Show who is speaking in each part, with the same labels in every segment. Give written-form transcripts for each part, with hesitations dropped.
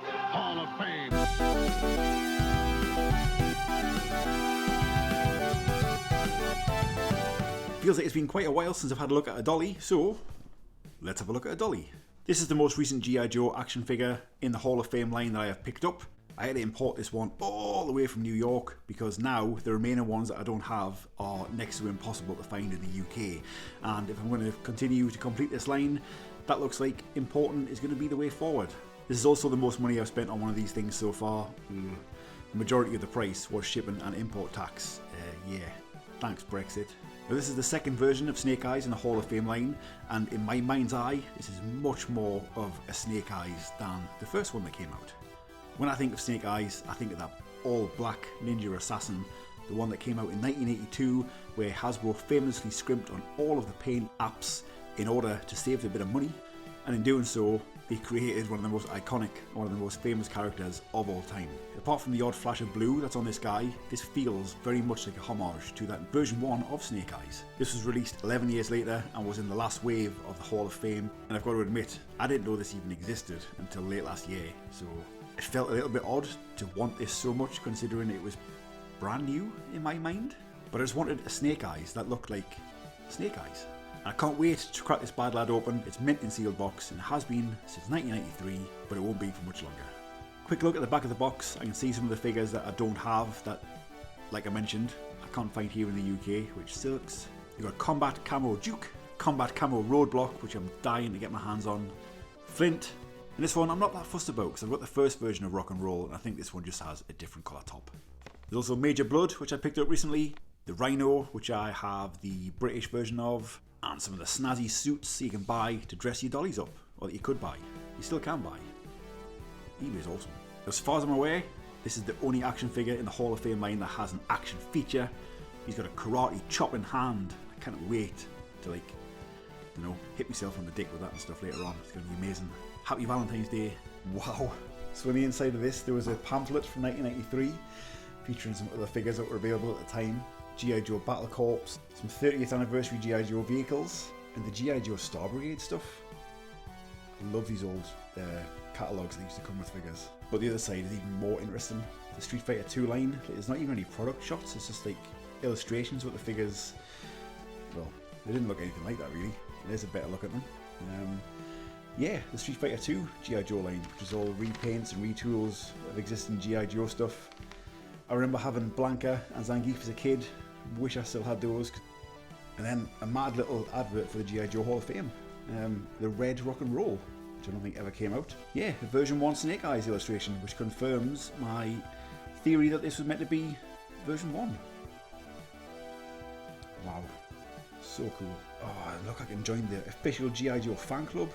Speaker 1: Hall of Fame.
Speaker 2: Feels like it's been quite a while since I've had a look at a dolly, so let's have a look at a dolly. This is the most recent G.I. Joe action figure in the Hall of Fame line that I have picked up. I had to import this one all the way from New York because now the remaining ones that I don't have are next to impossible to find in the UK. And if I'm going to continue to complete this line, that looks like importing is going to be the way forward. This is also the most money I've spent on one of these things so far. The majority of the price was shipping and import tax. Yeah, thanks Brexit. Now, this is the second version of Snake Eyes in the Hall of Fame line, and in my mind's eye, this is much more of a Snake Eyes than the first one that came out. When I think of Snake Eyes, I think of that all-black ninja assassin, the one that came out in 1982, where Hasbro famously scrimped on all of the paint apps in order to save a bit of money, and in doing so, they created one of the most iconic, one of the most famous characters of all time. Apart from the odd flash of blue that's on this guy, this feels very much like a homage to that version 1 of Snake Eyes. This was released 11 years later and was in the last wave of the Hall of Fame, and I've got to admit, I didn't know this even existed until late last year, so it felt a little bit odd to want this so much considering it was brand new in my mind. But I just wanted a Snake Eyes that looked like Snake Eyes. I can't wait to crack this bad lad open. It's mint in sealed box and it has been since 1993, but it won't be for much longer. Quick look at the back of the box. I can see some of the figures that I don't have that, like I mentioned, I can't find here in the UK, which sucks. You've got Combat Camo Duke, Combat Camo Roadblock, which I'm dying to get my hands on, Flint, and this one I'm not that fussed about because I've got the first version of Rock and Roll and I think this one just has a different colour top. There's also Major Blood, which I picked up recently, the Rhino, which I have the British version of, and some of the snazzy suits you can buy to dress your dollies up, or that you could buy. You still can buy. eBay's awesome. As far as I'm aware, this is the only action figure in the Hall of Fame line that has an action feature. He's got a karate chop in hand. I can't wait to hit myself on the dick with that and stuff later on. It's going to be amazing. Happy Valentine's Day. Wow. So on the inside of this, there was a pamphlet from 1993 featuring some other figures that were available at the time. G.I. Joe Battle Corps, some 30th anniversary G.I. Joe vehicles, and the G.I. Joe Star Brigade stuff. I love these old catalogues that used to come with figures. But the other side is even more interesting. The Street Fighter 2 line, there's not even any product shots, it's just like illustrations with the figures. Well, they didn't look anything like that really. There's a better look at them. Yeah, the Street Fighter 2 G.I. Joe line, which is all repaints and retools of existing G.I. Joe stuff. I remember having Blanca and Zangief as a kid. Wish I still had those. And then a mad little advert for the G.I. Joe Hall of Fame. The red Rock and Roll, which I don't think ever came out. Yeah, a version 1 Snake Eyes illustration, which confirms my theory that this was meant to be version 1. Wow, so cool. Oh, look, I can join the official G.I. Joe fan club.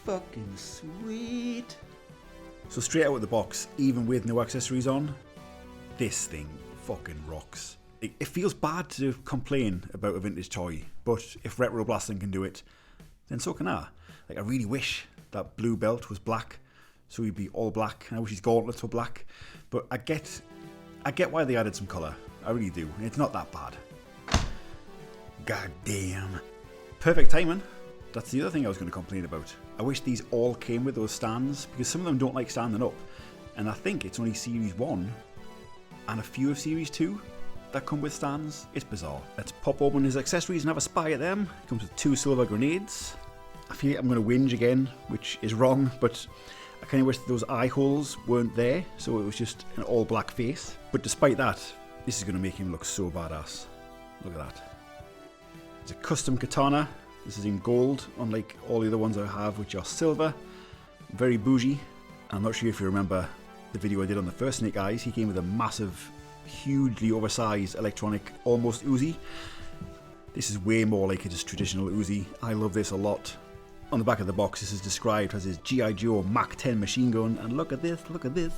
Speaker 2: Fucking sweet. So straight out of the box, even with no accessories on, this thing fucking rocks. It feels bad to complain about a vintage toy, but if Retro Blasting can do it, then so can I. Like, I really wish that blue belt was black, so he'd be all black, and I wish his gauntlets were black, but I get why they added some colour. I really do, and it's not that bad. God damn. Perfect timing. That's the other thing I was going to complain about. I wish these all came with those stands, because some of them don't like standing up, and I think it's only Series 1 and a few of Series 2 that come with stands. It's bizarre. Let's pop open his accessories and have a spy at them. It comes with 2 silver grenades. I feel like I'm going to whinge again, which is wrong, but I kind of wish those eye holes weren't there, so it was just an all black face. But despite that, this is going to make him look so badass. Look at that. It's a custom katana. This is in gold, unlike all the other ones I have, which are silver. Very bougie. I'm not sure if you remember the video I did on the first Snake Eyes. He came with a massive, hugely oversized electronic, almost Uzi. This is way more like a just traditional Uzi. I love this a lot. On the back of the box, this is described as his G.I. Joe Mach 10 machine gun, and look at this, look at this.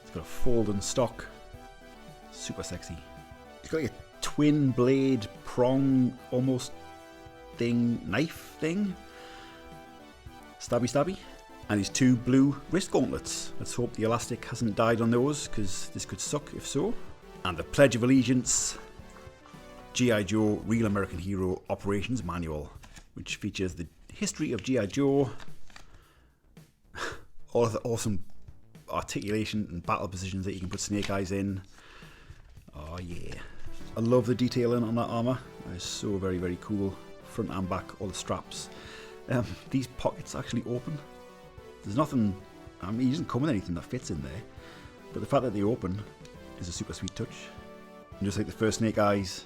Speaker 2: It's got a fold-in stock. Super sexy. It's got like a twin blade prong almost thing, knife thing. Stabby stabby. And his 2 blue wrist gauntlets. Let's hope the elastic hasn't died on those, because this could suck if so. And the Pledge of Allegiance G.I. Joe Real American Hero Operations Manual, which features history of G.I. Joe. All of the awesome articulation and battle positions that you can put Snake Eyes in. Oh yeah. I love the detailing on that armour. It's so very, very cool. Front and back, all the straps. These pockets actually open. There's nothing, I mean, he doesn't come with anything that fits in there. But the fact that they open is a super sweet touch. And just like the first Snake Eyes,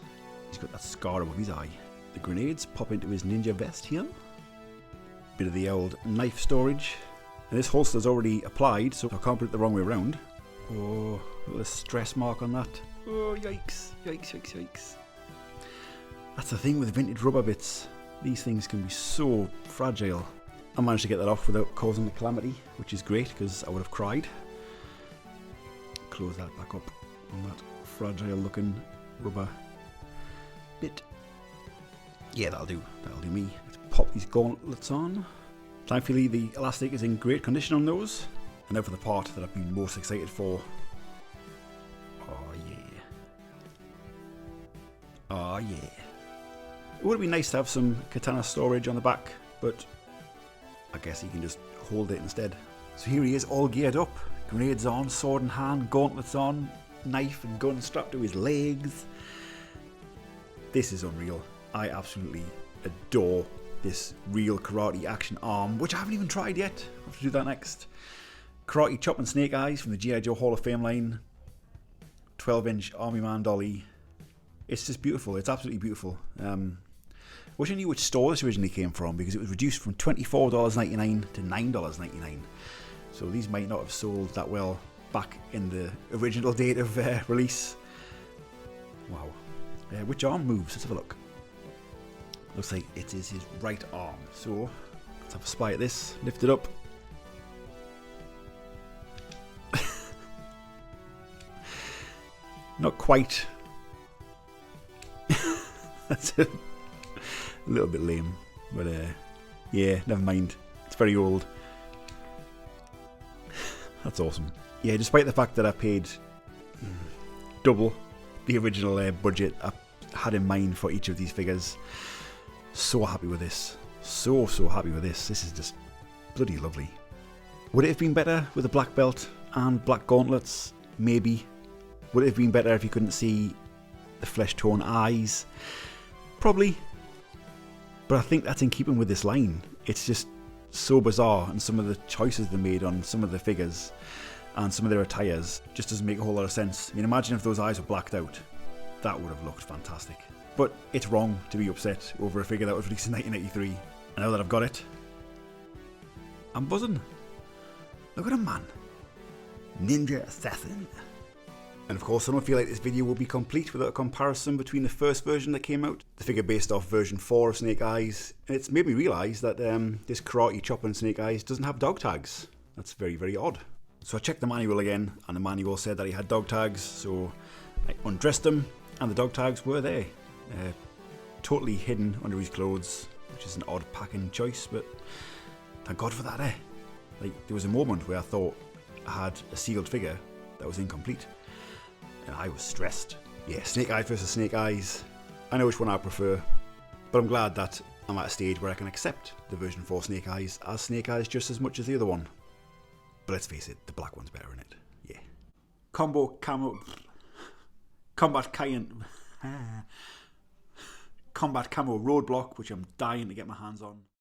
Speaker 2: he's got that scar above his eye. The grenades pop into his ninja vest here. Bit of the old knife storage. And this holster's already applied, so I can't put it the wrong way around. Oh, look at the stress mark on that. Oh, yikes, yikes, yikes, yikes. That's the thing with vintage rubber bits. These things can be so fragile. I managed to get that off without causing a calamity, which is great because I would have cried. Close that back up on that fragile looking rubber bit. Yeah, that'll do me. Let's pop these gauntlets on. Thankfully the elastic is in great condition on those. And now for the part that I've been most excited for. Oh yeah. Oh yeah. It would have been nice to have some katana storage on the back, but I guess you can just hold it instead. So here he is all geared up. Grenades on, sword in hand, gauntlets on, knife and gun strapped to his legs. This is unreal. I absolutely adore this real karate action arm, which I haven't even tried yet. I'll have to do that next. Karate Choppin Snake Eyes from the G.I. Joe Hall of Fame line. 12-inch Army Man dolly. It's just beautiful. It's absolutely beautiful. Wish I knew which store this originally came from, because it was reduced from $24.99 to $9.99. So these might not have sold that well back in the original date of release. Wow. Which arm moves? Let's have a look. Looks like it is his right arm. So let's have a spy at this. Lift it up. Not quite. That's a little bit lame, but yeah, never mind. It's very old. That's awesome. Yeah, despite the fact that I paid double the original budget I had in mind for each of these figures, so happy with this. So happy with this. This is just bloody lovely. Would it have been better with a black belt and black gauntlets? Maybe. Would it have been better if you couldn't see the flesh tone eyes? Probably. But I think that's in keeping with this line. It's just so bizarre, and some of the choices they made on some of the figures and some of their attires just doesn't make a whole lot of sense. I mean, imagine if those eyes were blacked out. That would have looked fantastic. But it's wrong to be upset over a figure that was released in 1983. And now that I've got it, I'm buzzing. Look at him, man. Ninja Assassin. And of course, I don't feel like this video will be complete without a comparison between the first version that came out, the figure based off version 4 of Snake Eyes. And it's made me realise that this Karate Choppin Snake Eyes doesn't have dog tags. That's very, very odd. So I checked the manual again, and the manual said that he had dog tags, so I undressed him, and the dog tags were there. Totally hidden under his clothes, which is an odd packing choice, but thank God for that, eh? Like, there was a moment where I thought I had a sealed figure that was incomplete. And I was stressed. Yeah, Snake Eyes versus Snake Eyes. I know which one I prefer, but I'm glad that I'm at a stage where I can accept the version 4 Snake Eyes as Snake Eyes just as much as the other one. But let's face it, the black one's better in it. Yeah. Combat camo roadblock, which I'm dying to get my hands on.